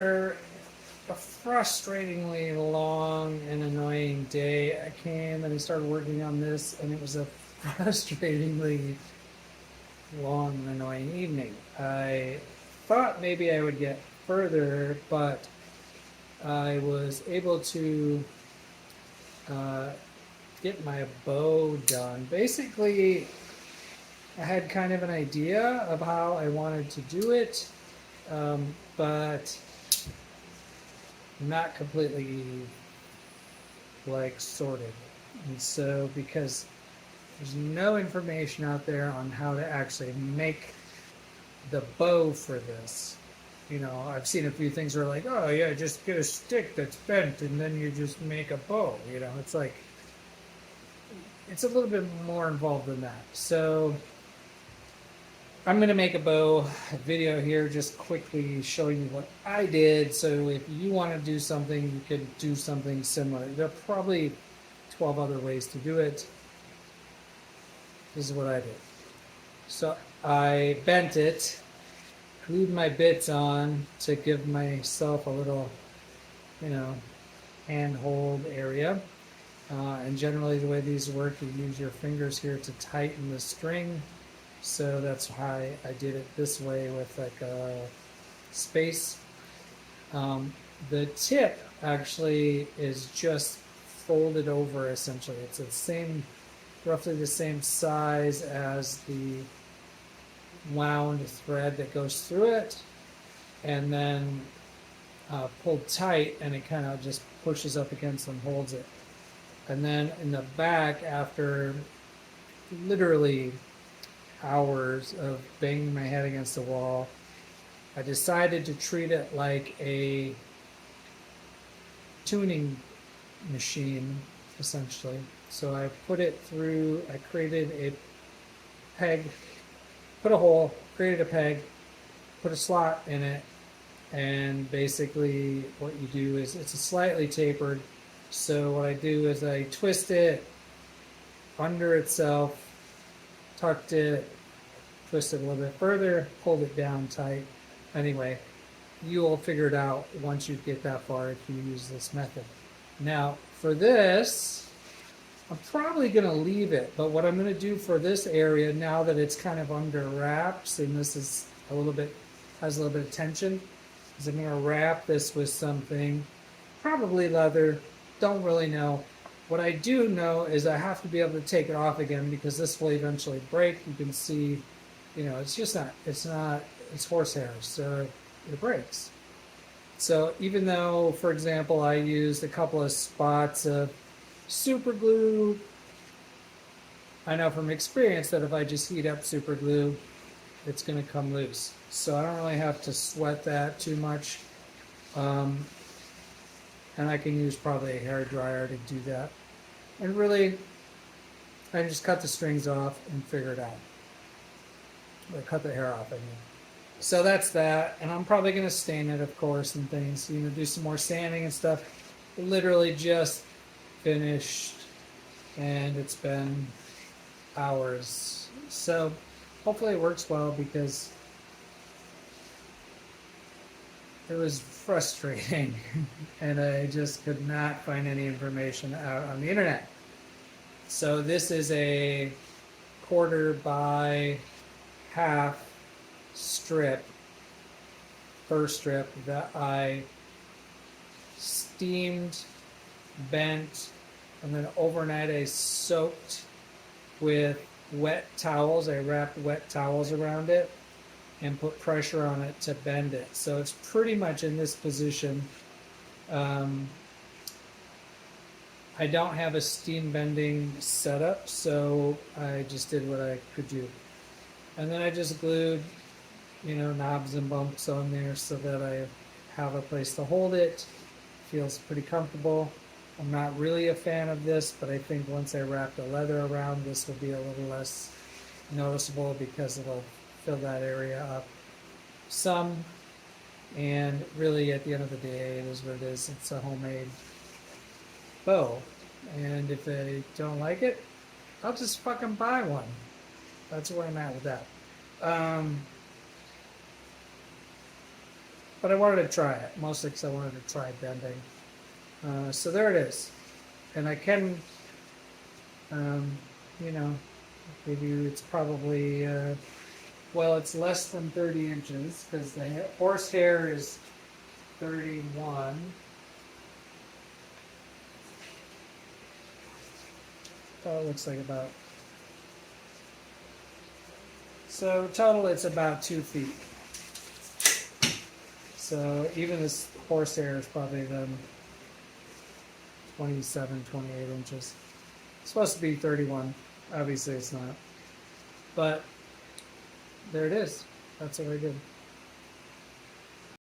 After a frustratingly long and annoying day, I came and I started working on this, and it was a frustratingly long and annoying evening. I thought maybe I would get further, but I was able to uh, get my bow done. Basically, I had kind of an idea of how I wanted to do it, but not completely like sorted. And so, because there's no information out there on how to actually make the bow for this. I've seen a few things where like, oh yeah, just get a stick that's bent and then you just make a bow. It's like it's a little bit more involved than that. So I'm gonna make a bow video here, just quickly showing you what I did. So if you want to do something, you could do something similar. There are probably 12 other ways to do it. This is what I did. So I bent it, glued my bits on to give myself a little, you know, handhold area. And generally the way these work, you use your fingers here to tighten the string. So that's why I did it this way with like a space. The tip actually is just folded over essentially. It's roughly the same size as the wound thread that goes through it, and then pulled tight, and it kind of just pushes up against and holds it. And then in the back, after literally hours of banging my head against the wall, I decided to treat it like a tuning machine, essentially. So I created a peg, put a hole, created a peg, put a slot in it, and basically what you do is it's a slightly tapered. So what I do is I twist it under itself, tucked it, twist it a little bit further, pulled it down tight. Anyway, you will figure it out once you get that far if you use this method. Now, for this, I'm probably going to leave it, but what I'm going to do for this area, now that it's kind of under wraps, and this is has a little bit of tension, is I'm going to wrap this with something, probably leather, don't really know. What I do know is I have to be able to take it off again because this will eventually break. You can see, it's horsehair, so it breaks. So even though, for example, I used a couple of spots of super glue, I know from experience that if I just heat up super glue, it's going to come loose. So I don't really have to sweat that too much. And I can use probably a hair dryer to do that. And really, I just cut the strings off and figure it out. Or cut the hair off, I mean. So that's that. And I'm probably going to stain it, of course, and things. Do some more sanding and stuff. Literally just finished, and it's been hours. So hopefully it works well because it was frustrating and I just could not find any information out on the internet. So this is a 1/4 by half strip, fur strip that I steamed, bent, and then overnight I soaked with wet towels. I wrapped wet towels around it and put pressure on it to bend it. So it's pretty much in this position. I don't have a steam bending setup, so I just did what I could do. And then I just glued, knobs and bumps on there so that I have a place to hold it. Feels pretty comfortable. I'm not really a fan of this, but I think once I wrap the leather around, this will be a little less noticeable because it'll fill that area up some. And really, at the end of the day, it is what it is. It's a homemade bow. And if I don't like it, I'll just fucking buy one. That's where I'm at with that. But but I wanted to try it, mostly because I wanted to try bending. So there it is. And I can, you know, give you, it's probably, well, it's less than 30 inches because the horsehair is 31. Oh, it looks like about. So total, it's about 2 feet. So even this horsehair is probably then 27, 28 inches. It's supposed to be 31. Obviously, it's not. But there it is. That's what I did.